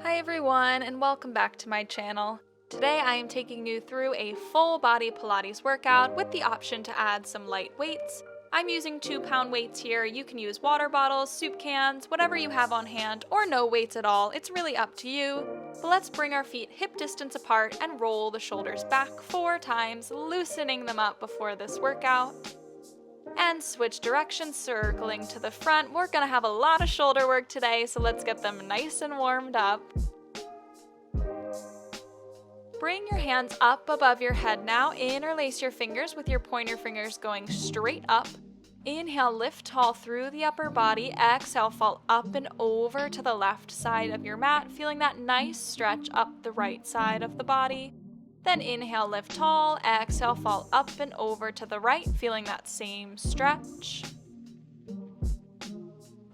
Hi everyone, and welcome back to my channel. Today I am taking you through a full body Pilates workout with the option to add some light weights. I'm using 2-pound weights here. You can use water bottles, soup cans, whatever you have on hand, or no weights at all. It's really up to you. But let's bring our feet hip distance apart and roll the shoulders back 4 times, loosening them up before this workout. And switch directions, circling to the front. We're gonna have a lot of shoulder work today, so let's get them nice and warmed up. Bring your hands up above your head now. Interlace your fingers with your pointer fingers going straight up. Inhale, lift tall through the upper body. Exhale, fall up and over to the left side of your mat, feeling that nice stretch up the right side of the body. Then inhale, lift tall. Exhale, fall up and over to the right, feeling that same stretch.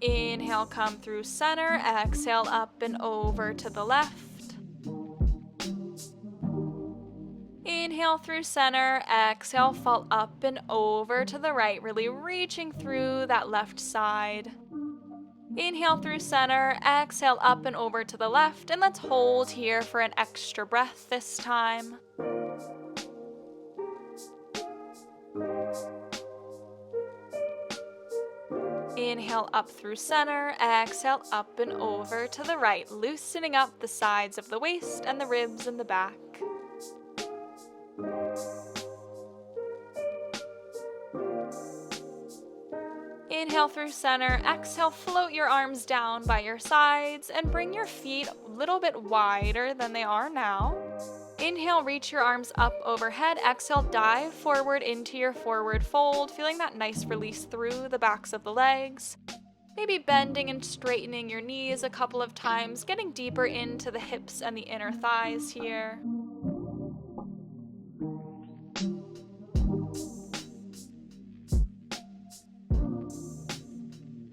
Inhale, come through center. Exhale, up and over to the left. Inhale through center. Exhale, fall up and over to the right, really reaching through that left side. Inhale through center, exhale up and over to the left, and let's hold here for an extra breath this time. Inhale up through center, exhale up and over to the right, loosening up the sides of the waist and the ribs and the back. Inhale through center, exhale, float your arms down by your sides and bring your feet a little bit wider than they are now. Inhale, reach your arms up overhead. Exhale, dive forward into your forward fold, feeling that nice release through the backs of the legs. Maybe bending and straightening your knees a couple of times, getting deeper into the hips and the inner thighs here.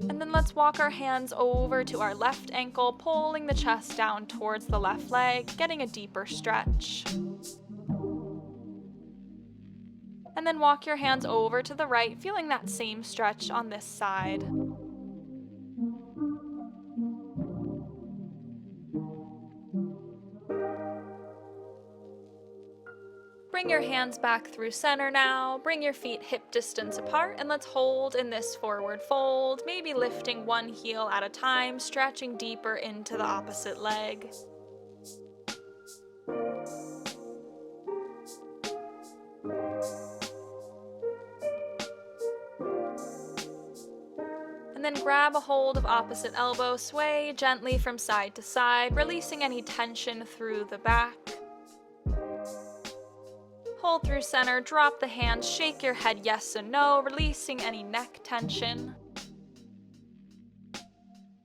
And then let's walk our hands over to our left ankle, pulling the chest down towards the left leg, getting a deeper stretch. And then walk your hands over to the right, feeling that same stretch on this side. Bring your hands back through center now. Bring your feet hip distance apart, and let's hold in this forward fold, maybe lifting one heel at a time, stretching deeper into the opposite leg. And then grab a hold of opposite elbow, sway gently from side to side, releasing any tension through the back. Hold through center, drop the hands, shake your head yes and no, releasing any neck tension.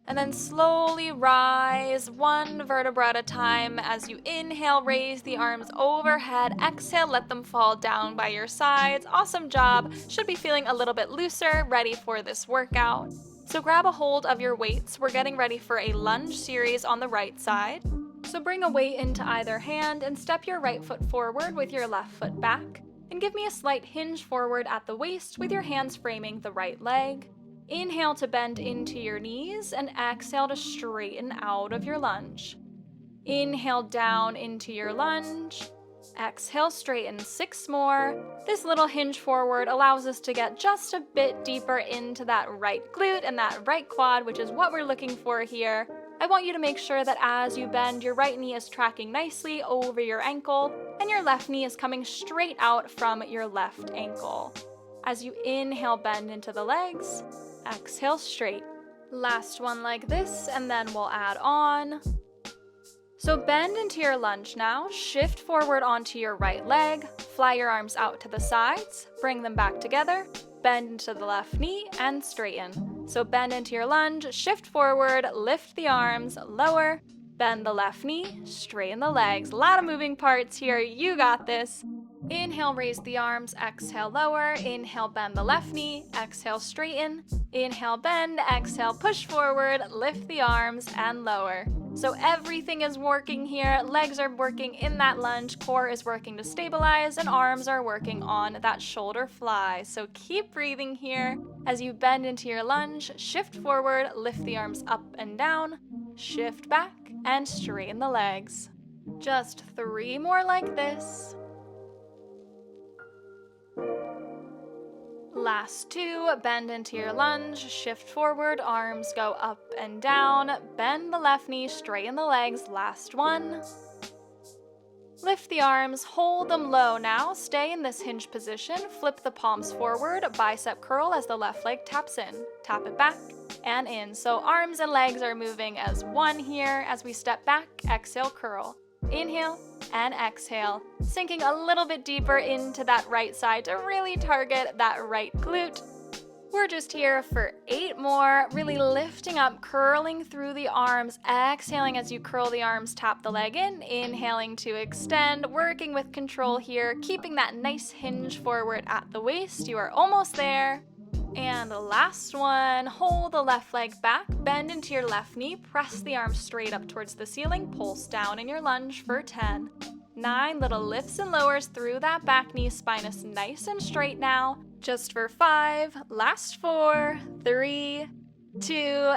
And then slowly rise one vertebra at a time. As you inhale, raise the arms overhead. Exhale, let them fall down by your sides. Awesome job. Should be feeling a little bit looser, ready for this workout. So grab a hold of your weights. We're getting ready for a lunge series on the right side. So bring a weight into either hand and step your right foot forward with your left foot back. And give me a slight hinge forward at the waist with your hands framing the right leg. Inhale to bend into your knees and exhale to straighten out of your lunge. Inhale down into your lunge. Exhale, straighten. 6 more. This little hinge forward allows us to get just a bit deeper into that right glute and that right quad, which is what we're looking for here. I want you to make sure that as you bend, your right knee is tracking nicely over your ankle and your left knee is coming straight out from your left ankle. As you inhale, bend into the legs, exhale, straight. Last one like this, and then we'll add on. So bend into your lunge now, shift forward onto your right leg, fly your arms out to the sides, bring them back together, bend into the left knee, and straighten. So bend into your lunge, shift forward, lift the arms, lower, bend the left knee, straighten the legs. A lot of moving parts here, you got this. Inhale, raise the arms, exhale, lower. Inhale, bend the left knee, exhale, straighten. Inhale, bend, exhale, push forward, lift the arms, and lower. So everything is working here. Legs are working in that lunge, core is working to stabilize, and arms are working on that shoulder fly. So keep breathing here. As you bend into your lunge, shift forward, lift the arms up and down, shift back, and straighten the legs. Just 3 more like this. Last 2, bend into your lunge, shift forward, arms go up and down, bend the left knee, straighten the legs, last 1. Lift the arms, hold them low now, stay in this hinge position, flip the palms forward, bicep curl as the left leg taps in, tap it back and in. So arms and legs are moving as one here. As we step back, exhale, curl. Inhale and exhale, sinking a little bit deeper into that right side to really target that right glute. We're just here for 8 more, really lifting up, curling through the arms, exhaling as you curl the arms, tap the leg in, inhaling to extend, working with control here, keeping that nice hinge forward at the waist. You are almost there. And the last one, hold the left leg back, bend into your left knee, press the arms straight up towards the ceiling, pulse down in your lunge for 10. 9 little lifts and lowers through that back knee, spine is nice and straight now. Just for 5, last 4, 3, 2,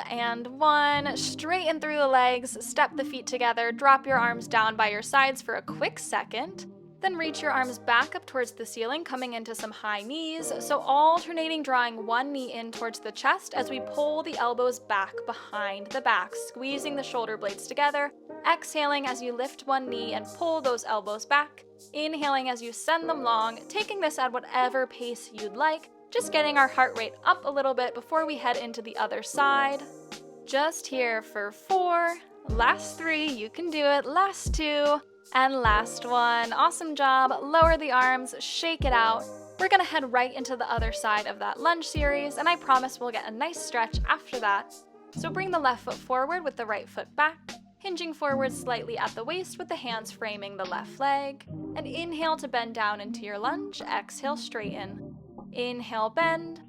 and 1. Straighten through the legs, step the feet together, drop your arms down by your sides for a quick second. Then reach your arms back up towards the ceiling, coming into some high knees. So alternating, drawing one knee in towards the chest as we pull the elbows back behind the back, squeezing the shoulder blades together. Exhaling as you lift one knee and pull those elbows back. Inhaling as you send them long, taking this at whatever pace you'd like, just getting our heart rate up a little bit before we head into the other side. Just here for 4, last 3, you can do it, last 2, and last 1. Awesome job. Lower the arms, shake it out. We're gonna head right into the other side of that lunge series, and I promise we'll get a nice stretch after that. So bring the left foot forward with the right foot back, hinging forward slightly at the waist with the hands framing the left leg. And inhale to bend down into your lunge, exhale, straighten. Inhale, bend,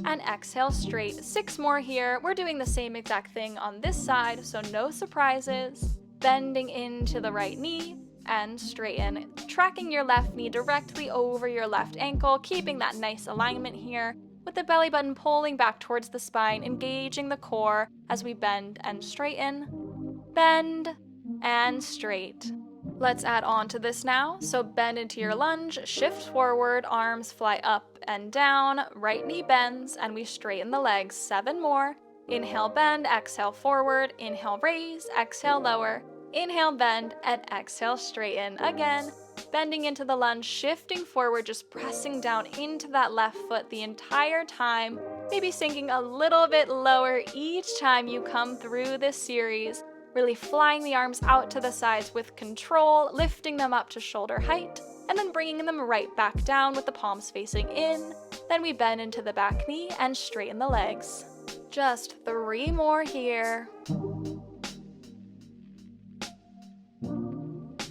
and exhale, straight. 6 more here. We're doing the same exact thing on this side, so no surprises. Bending into the right knee, and straighten, tracking your left knee directly over your left ankle, keeping that nice alignment here, with the belly button pulling back towards the spine, engaging the core as we bend and straighten, bend, and straight. Let's add on to this now. So bend into your lunge, shift forward, arms fly up and down, right knee bends, and we straighten the legs. 7 more. Inhale, bend, exhale, forward, inhale, raise, exhale, lower. Inhale, bend, and exhale, straighten. Again, bending into the lunge, shifting forward, just pressing down into that left foot the entire time, maybe sinking a little bit lower each time you come through this series, really flying the arms out to the sides with control, lifting them up to shoulder height, and then bringing them right back down with the palms facing in. Then we bend into the back knee and straighten the legs. Just 3 more here.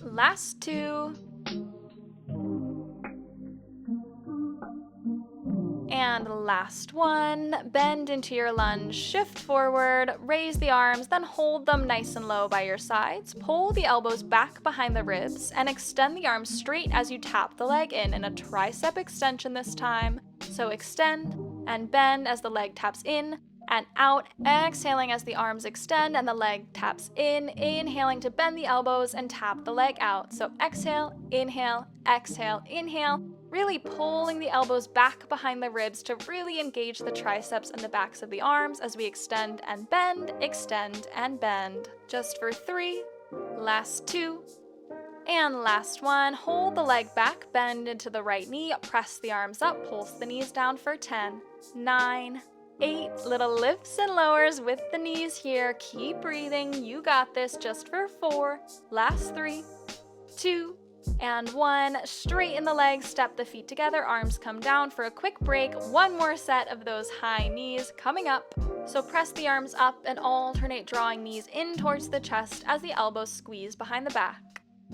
Last 2. And last 1. Bend into your lunge, shift forward, raise the arms, then hold them nice and low by your sides. Pull the elbows back behind the ribs and extend the arms straight as you tap the leg in a tricep extension this time. So extend and bend as the leg taps in and out, exhaling as the arms extend and the leg taps in, inhaling to bend the elbows and tap the leg out. So exhale, inhale, inhale, really pulling the elbows back behind the ribs to really engage the triceps and the backs of the arms as we extend and bend, extend and bend. Just for 3, last 2, and last 1. Hold the leg back, bend into the right knee, press the arms up, pulse the knees down for 10, 9, 8 little lifts and lowers with the knees here. Keep breathing. You got this. Just for 4. Last 3, 2, and 1. Straighten the legs, step the feet together, arms come down for a quick break. 1 more set of those high knees coming up. So press the arms up and alternate drawing knees in towards the chest as the elbows squeeze behind the back.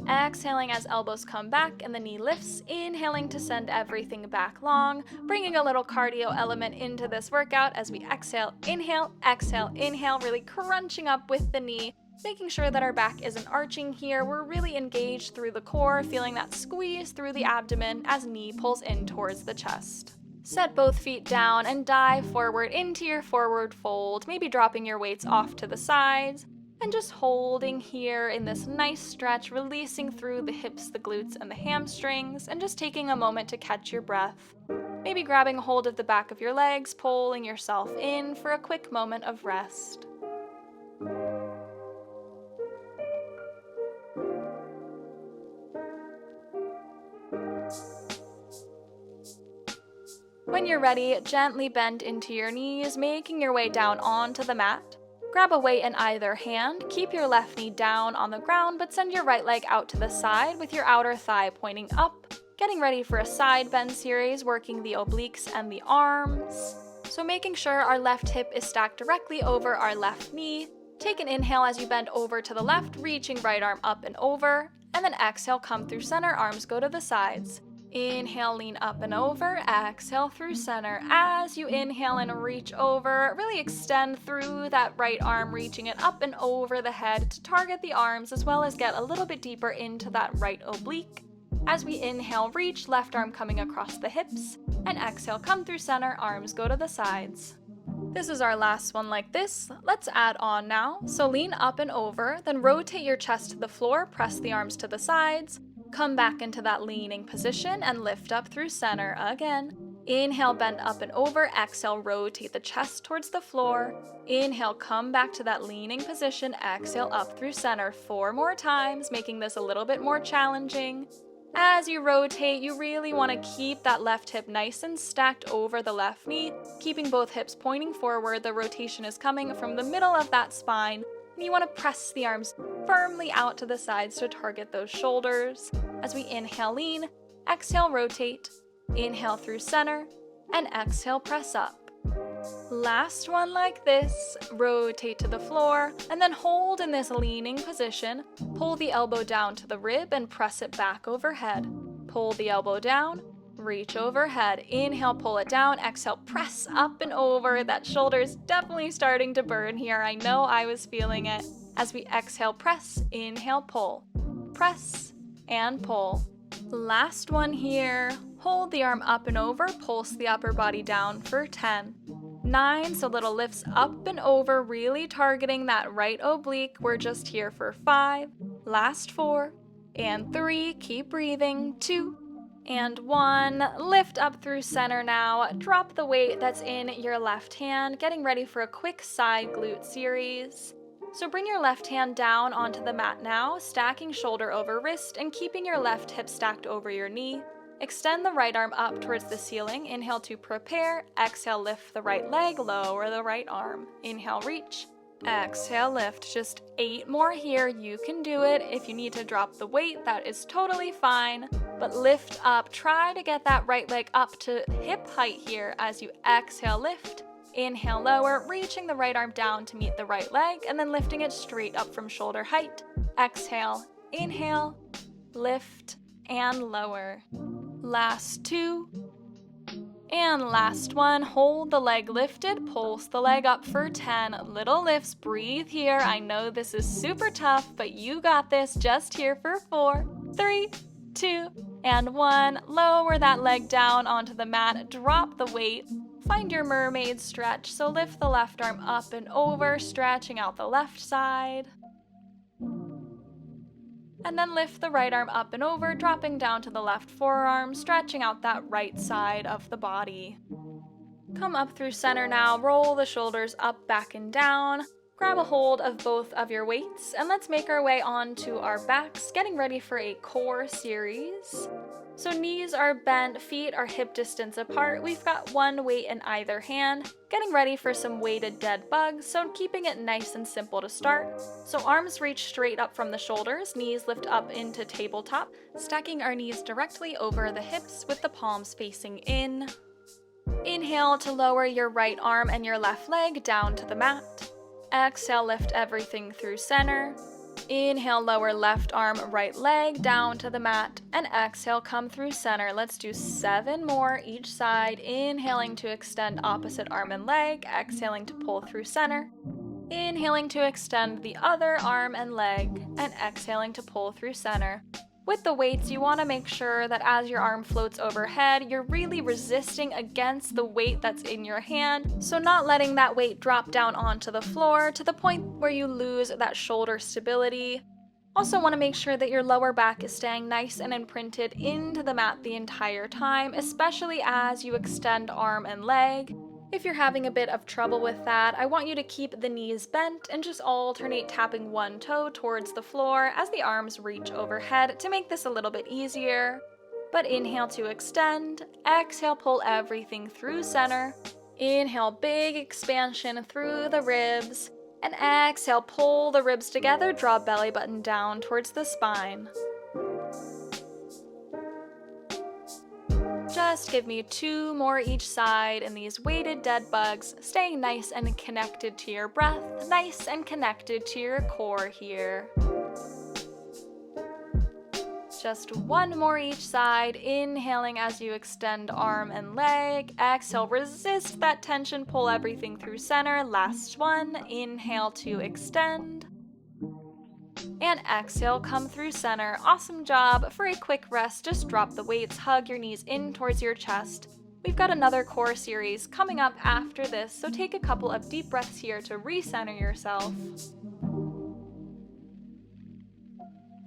Exhaling as elbows come back and the knee lifts, inhaling to send everything back long, bringing a little cardio element into this workout as we exhale, inhale, really crunching up with the knee, making sure that our back isn't arching here. We're really engaged through the core, feeling that squeeze through the abdomen as knee pulls in towards the chest. Set both feet down and dive forward into your forward fold, maybe dropping your weights off to the sides. And just holding here in this nice stretch, releasing through the hips, the glutes, and the hamstrings, and just taking a moment to catch your breath. Maybe grabbing a hold of the back of your legs, pulling yourself in for a quick moment of rest. When you're ready, gently bend into your knees, making your way down onto the mat. Grab a weight in either hand, keep your left knee down on the ground, but send your right leg out to the side with your outer thigh pointing up. Getting ready for a side bend series, working the obliques and the arms. So making sure our left hip is stacked directly over our left knee. Take an inhale as you bend over to the left, reaching right arm up and over. And then exhale, come through center, arms go to the sides. Inhale, lean up and over, exhale through center. As you inhale and reach over, really extend through that right arm, reaching it up and over the head to target the arms, as well as get a little bit deeper into that right oblique. As we inhale, reach, left arm coming across the hips, and exhale, come through center, arms go to the sides. This is our last one like this. Let's add on now. So lean up and over, then rotate your chest to the floor, press the arms to the sides. Come back into that leaning position and lift up through center again. Inhale, bend up and over. Exhale, rotate the chest towards the floor. Inhale, come back to that leaning position. Exhale, up through center 4 more times, making this a little bit more challenging. As you rotate, you really want to keep that left hip nice and stacked over the left knee, keeping both hips pointing forward. The rotation is coming from the middle of that spine. And you want to press the arms firmly out to the sides to target those shoulders. As we inhale, lean, exhale, rotate, inhale through center, and exhale, press up. Last one like this, rotate to the floor, and then hold in this leaning position. Pull the elbow down to the rib and press it back overhead. Pull the elbow down, reach overhead. Inhale, pull it down. Exhale, press up and over. That shoulder's definitely starting to burn here. I know I was feeling it. As we exhale, press, inhale, pull. Press and pull. Last one here. Hold the arm up and over. Pulse the upper body down for 10. 9, so little lifts up and over, really targeting that right oblique. We're just here for 5. Last 4. And 3. Keep breathing. 2. And 1, lift up through center now. Drop the weight that's in your left hand, getting ready for a quick side glute series. So bring your left hand down onto the mat now, stacking shoulder over wrist and keeping your left hip stacked over your knee. Extend the right arm up towards the ceiling. Inhale to prepare. Exhale, lift the right leg, lower the right arm. Inhale, reach. Exhale, lift. Just 8 more here. You can do it. If you need to drop the weight, that is totally fine. But lift up. Try to get that right leg up to hip height here as you exhale, lift. Inhale, lower, reaching the right arm down to meet the right leg, and then lifting it straight up from shoulder height. Exhale, inhale, lift, and lower. Last 2. And last one, hold the leg lifted, pulse the leg up for 10. Little lifts, breathe here. I know this is super tough, but you got this. Just here for 4, 3, 2, and 1. Lower that leg down onto the mat, drop the weight. Find your mermaid stretch, so lift the left arm up and over, stretching out the left side. And then lift the right arm up and over, dropping down to the left forearm, stretching out that right side of the body. Come up through center now, roll the shoulders up, back, and down. Grab a hold of both of your weights, and let's make our way onto our backs, getting ready for a core series. So knees are bent, feet are hip distance apart. We've got one weight in either hand, getting ready for some weighted dead bugs, so keeping it nice and simple to start. So arms reach straight up from the shoulders, knees lift up into tabletop, stacking our knees directly over the hips with the palms facing in. Inhale to lower your right arm and your left leg down to the mat. Exhale, lift everything through center. Inhale, lower left arm, right leg down to the mat, and exhale, come through center. Let's do 7 more each side. Inhaling to extend opposite arm and leg, exhaling to pull through center. Inhaling to extend the other arm and leg, and exhaling to pull through center. With the weights, you want to make sure that as your arm floats overhead, you're really resisting against the weight that's in your hand, so not letting that weight drop down onto the floor to the point where you lose that shoulder stability. Also want to make sure that your lower back is staying nice and imprinted into the mat the entire time, especially as you extend arm and leg. If you're having a bit of trouble with that, I want you to keep the knees bent and just alternate tapping one toe towards the floor as the arms reach overhead to make this a little bit easier. But inhale to extend, exhale, pull everything through center. Inhale, big expansion through the ribs, and exhale, pull the ribs together, draw belly button down towards the spine. Just give me 2 more each side in these weighted dead bugs, staying nice and connected to your breath, nice and connected to your core here. Just 1 more each side, inhaling as you extend arm and leg. Exhale, resist that tension, pull everything through center. Last one, inhale to extend. And exhale, come through center. Awesome job. For a quick rest, just drop the weights, hug your knees in towards your chest. We've got another core series coming up after this, so take a couple of deep breaths here to recenter yourself.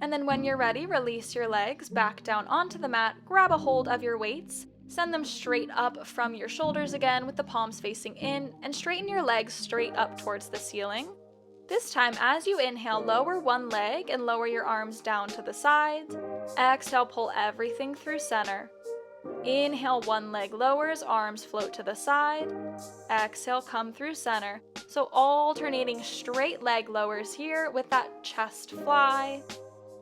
And then when you're ready, release your legs back down onto the mat, grab a hold of your weights, send them straight up from your shoulders again with the palms facing in, and straighten your legs straight up towards the ceiling. This time, as you inhale, lower one leg and lower your arms down to the sides. Exhale, pull everything through center. Inhale, one leg lowers, arms float to the side. Exhale, come through center. So alternating straight leg lowers here with that chest fly.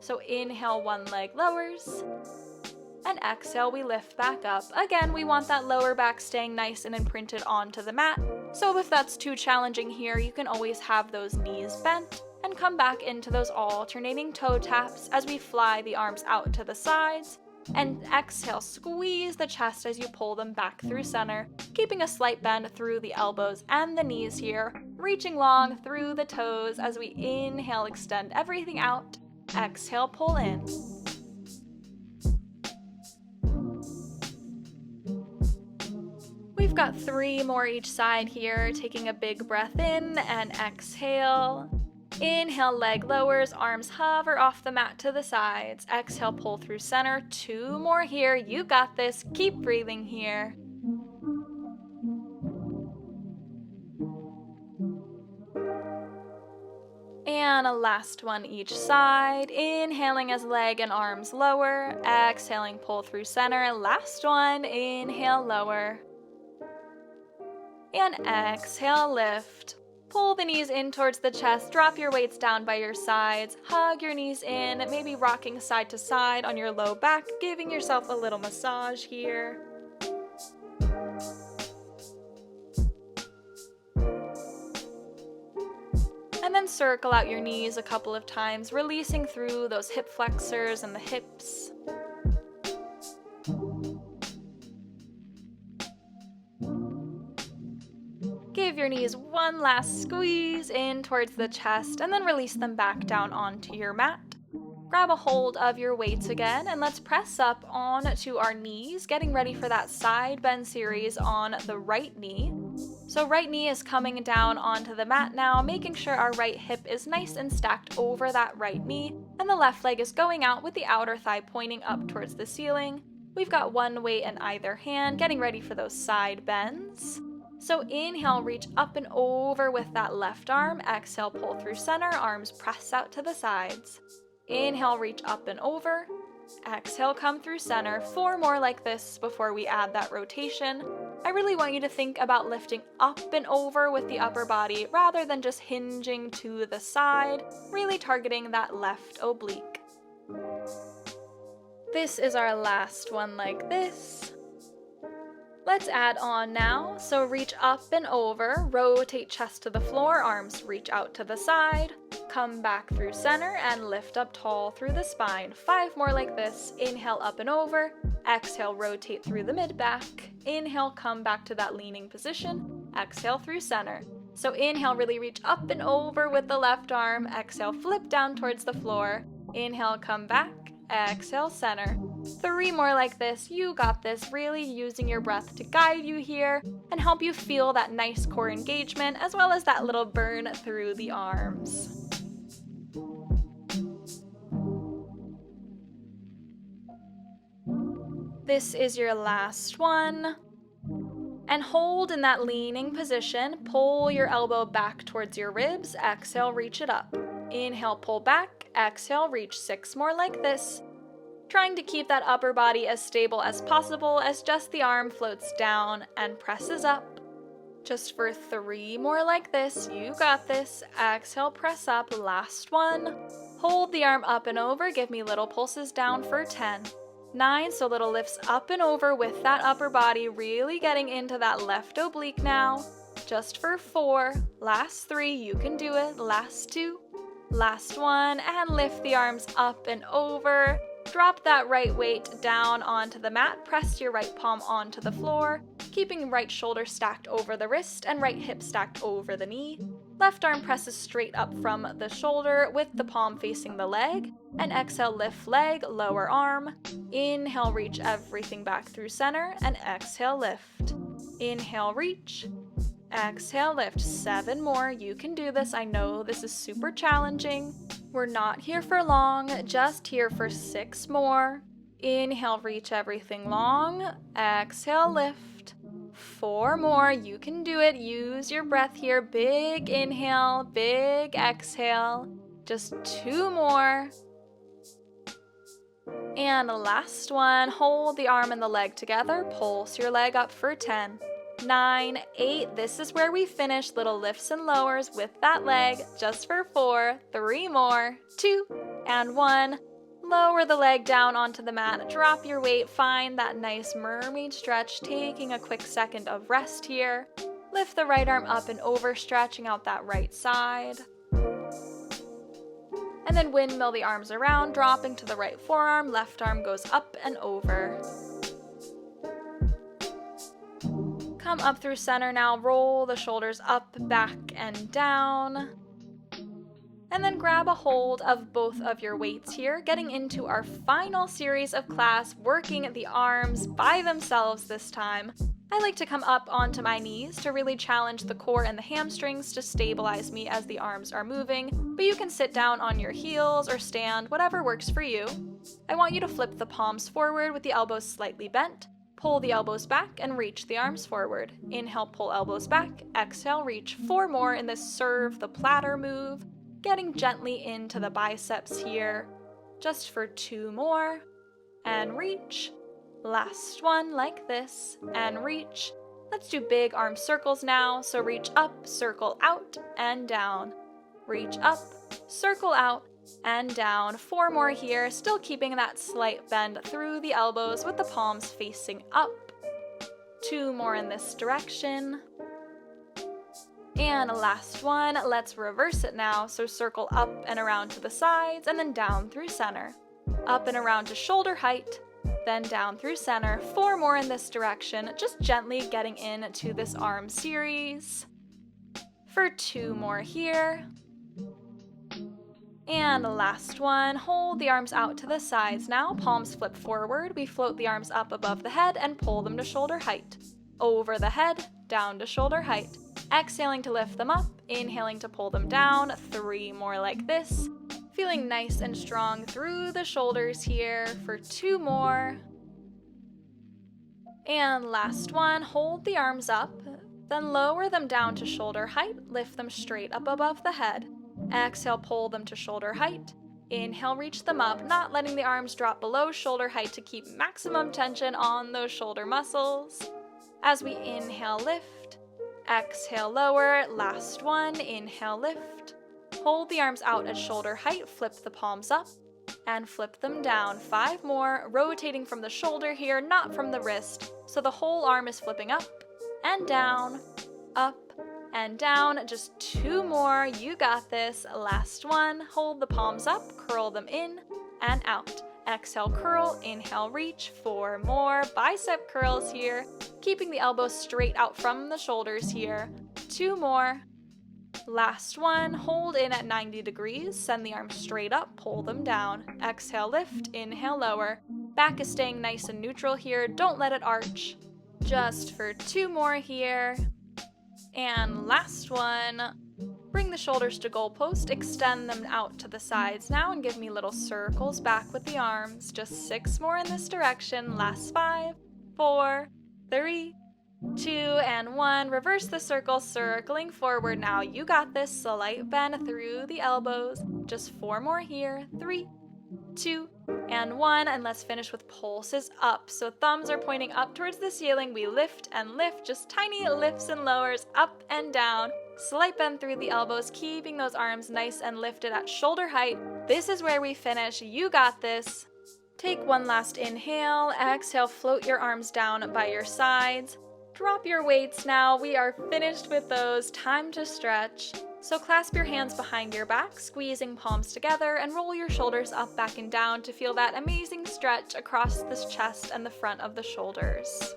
So inhale, one leg lowers. And exhale, we lift back up. Again, we want that lower back staying nice and imprinted onto the mat. So if that's too challenging here, you can always have those knees bent and come back into those alternating toe taps as we fly the arms out to the sides. And exhale, squeeze the chest as you pull them back through center, keeping a slight bend through the elbows and the knees here, reaching long through the toes as we inhale, extend everything out. Exhale, pull in. We've got 3 more each side here, taking a big breath in and exhale. Inhale, leg lowers, arms hover off the mat to the sides. Exhale, pull through center. 2 more here, you got this. Keep breathing here. And a last one each side. Inhaling as leg and arms lower. Exhaling, pull through center. Last one, inhale, lower. And exhale, lift. Pull the knees in towards the chest, drop your weights down by your sides, hug your knees in, maybe rocking side to side on your low back, giving yourself a little massage here. And then circle out your knees a couple of times, releasing through those hip flexors and the hips. Give your knees one last squeeze in towards the chest and then release them back down onto your mat. Grab a hold of your weights again and let's press up onto our knees, getting ready for that side bend series on the right knee. So right knee is coming down onto the mat now, making sure our right hip is nice and stacked over that right knee, and the left leg is going out with the outer thigh pointing up towards the ceiling. We've got one weight in either hand, getting ready for those side bends. So inhale, reach up and over with that left arm. Exhale, pull through center, arms press out to the sides. Inhale, reach up and over. Exhale, come through center. 4 more like this before we add that rotation. I really want you to think about lifting up and over with the upper body rather than just hinging to the side, really targeting that left oblique. This is our last one like this. Let's add on now. So reach up and over, rotate chest to the floor, arms reach out to the side, come back through center and lift up tall through the spine. 5 more like this. Inhale, up and over. Exhale, rotate through the mid-back. Inhale, come back to that leaning position. Exhale through center. So inhale, really reach up and over with the left arm. Exhale, flip down towards the floor. Inhale, come back. exhale, center. 3 more like this, you got this, really using your breath to guide you here and help you feel that nice core engagement as well as that little burn through the arms. This is your last one. And hold in that leaning position. Pull your elbow back towards your ribs. Exhale, reach it up. Inhale, pull back. Exhale, reach. 6 more like this. Trying to keep that upper body as stable as possible as just the arm floats down and presses up. Just for 3 more like this. You got this. Exhale, press up. Last one. Hold the arm up and over. Give me little pulses down for 10. 9, so little lifts up and over with that upper body, really getting into that left oblique now. Just for 4, last 3, you can do it. Last 2, last 1, and lift the arms up and over. Drop that right weight down onto the mat, press your right palm onto the floor, keeping right shoulder stacked over the wrist and right hip stacked over the knee. Left arm presses straight up from the shoulder with the palm facing the leg, and exhale, lift leg, lower arm. Inhale, reach everything back through center, and exhale, lift. Inhale, reach. Exhale, lift. 7 more. You can do this. I know this is super challenging. We're not here for long, just here for 6 more. Inhale, reach everything long. Exhale, lift. 4 more. You can do it. Use your breath here. Big inhale, big exhale. Just 2 more. And the last one. Hold the arm and the leg together. Pulse your leg up for 10. 9, 8, this is where we finish. Little lifts and lowers with that leg, just for 4, 3 more, 2, and 1. Lower the leg down onto the mat, drop your weight, find that nice mermaid stretch, taking a quick second of rest here. Lift the right arm up and over, stretching out that right side. And then windmill the arms around, dropping to the right forearm, left arm goes up and over. Come up through center now, roll the shoulders up, back, and down. And then grab a hold of both of your weights here, getting into our final series of class, working the arms by themselves this time. I like to come up onto my knees to really challenge the core and the hamstrings to stabilize me as the arms are moving, but you can sit down on your heels or stand, whatever works for you. I want you to flip the palms forward with the elbows slightly bent. Pull the elbows back and reach the arms forward. Inhale, pull elbows back. Exhale, reach. 4 more in this serve the platter move. Getting gently into the biceps here. Just for 2 more. And reach. Last one like this. And reach. Let's do big arm circles now. So reach up, circle out, and down. Reach up, circle out, and down. 4 more here, still keeping that slight bend through the elbows with the palms facing up. 2 more in this direction. And last one, let's reverse it now. So circle up and around to the sides and then down through center. Up and around to shoulder height, then down through center. 4 more in this direction, just gently getting into this arm series. For 2 more here. And the last one, hold the arms out to the sides now, palms flip forward, we float the arms up above the head and pull them to shoulder height. Over the head, down to shoulder height. Exhaling to lift them up, inhaling to pull them down, 3 more like this. Feeling nice and strong through the shoulders here for 2 more. And last one, hold the arms up, then lower them down to shoulder height, lift them straight up above the head. Exhale, pull them to shoulder height. Inhale, reach them up, not letting the arms drop below shoulder height to keep maximum tension on those shoulder muscles. As we inhale, lift. Exhale, lower. Last one, inhale, lift. Hold the arms out at shoulder height, flip the palms up, and flip them down. 5 more, rotating from the shoulder here, not from the wrist, so the whole arm is flipping up and down, up, and down. Just 2 more. You got this. Last one. Hold the palms up, curl them in and out. Exhale, curl. Inhale, reach. 4 more. Bicep curls here. Keeping the elbows straight out from the shoulders here. 2 more. Last one, hold in at 90 degrees, send the arms straight up, pull them down. Exhale, lift, inhale, lower. Back is staying nice and neutral here, don't let it arch. Just for 2 more here. And last one. Bring the shoulders to goalpost, extend them out to the sides now and give me little circles back with the arms. Just 6 more in this direction. Last 5, 4, 3, 2, and 1. Reverse the circle, circling forward now. You got this. Slight bend through the elbows. Just 4 more here. 3, 2, and 1. And let's finish with pulses up. So thumbs are pointing up towards the ceiling. We lift and lift, just tiny lifts and lowers, up and down. Slight bend through the elbows, keeping those arms nice and lifted at shoulder height. This is where we finish. You got this. Take one last inhale. Exhale, float your arms down by your sides. Drop your weights now. We are finished with those. Time to stretch. So clasp your hands behind your back, squeezing palms together, and roll your shoulders up, back, and down to feel that amazing stretch across the chest and the front of the shoulders.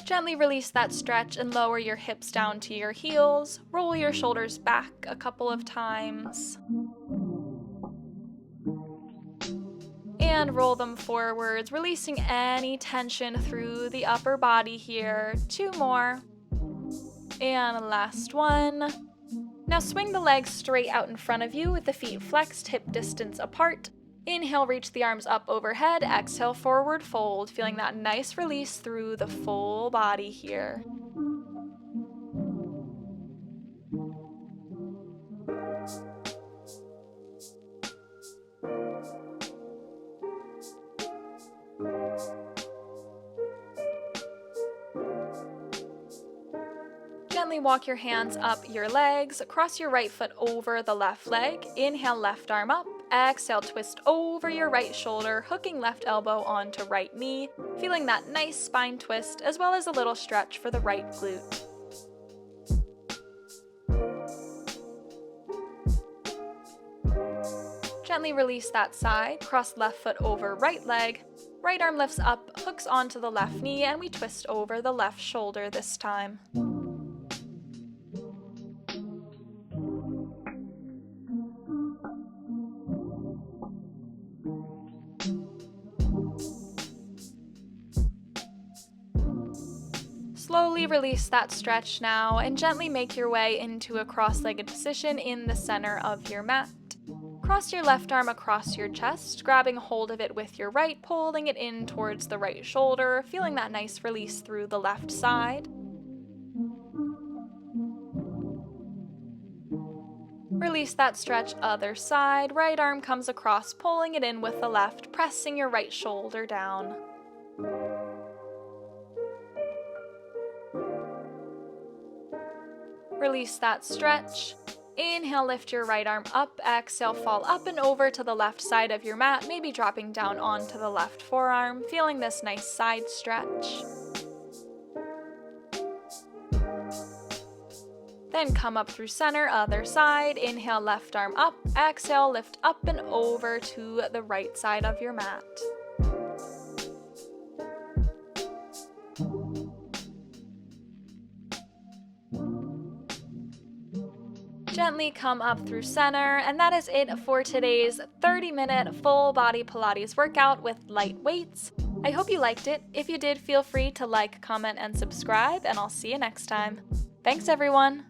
Gently release that stretch and lower your hips down to your heels. Roll your shoulders back a couple of times. And roll them forwards, releasing any tension through the upper body here. 2 more. And last one. Now swing the legs straight out in front of you with the feet flexed, hip distance apart. Inhale, reach the arms up overhead. Exhale, forward fold, feeling that nice release through the full body here. Gently walk your hands up your legs, cross your right foot over the left leg. Inhale, left arm up. Exhale, twist over your right shoulder, hooking left elbow onto right knee, feeling that nice spine twist as well as a little stretch for the right glute. Gently release that side, cross left foot over right leg. Right arm lifts up, hooks onto the left knee, and we twist over the left shoulder this time. Slowly release that stretch now and gently make your way into a cross-legged position in the center of your mat. Cross your left arm across your chest, grabbing hold of it with your right, pulling it in towards the right shoulder, feeling that nice release through the left side. Release that stretch other side, right arm comes across, pulling it in with the left, pressing your right shoulder down. Release that stretch. Inhale, lift your right arm up. Exhale, fall up and over to the left side of your mat, maybe dropping down onto the left forearm, feeling this nice side stretch. Then come up through center, other side. Inhale, left arm up. Exhale, lift up and over to the right side of your mat. Gently come up through center, and that is it for today's 30-minute full body Pilates workout with light weights. I hope you liked it. If you did, feel free to like, comment, and subscribe, and I'll see you next time. Thanks, everyone.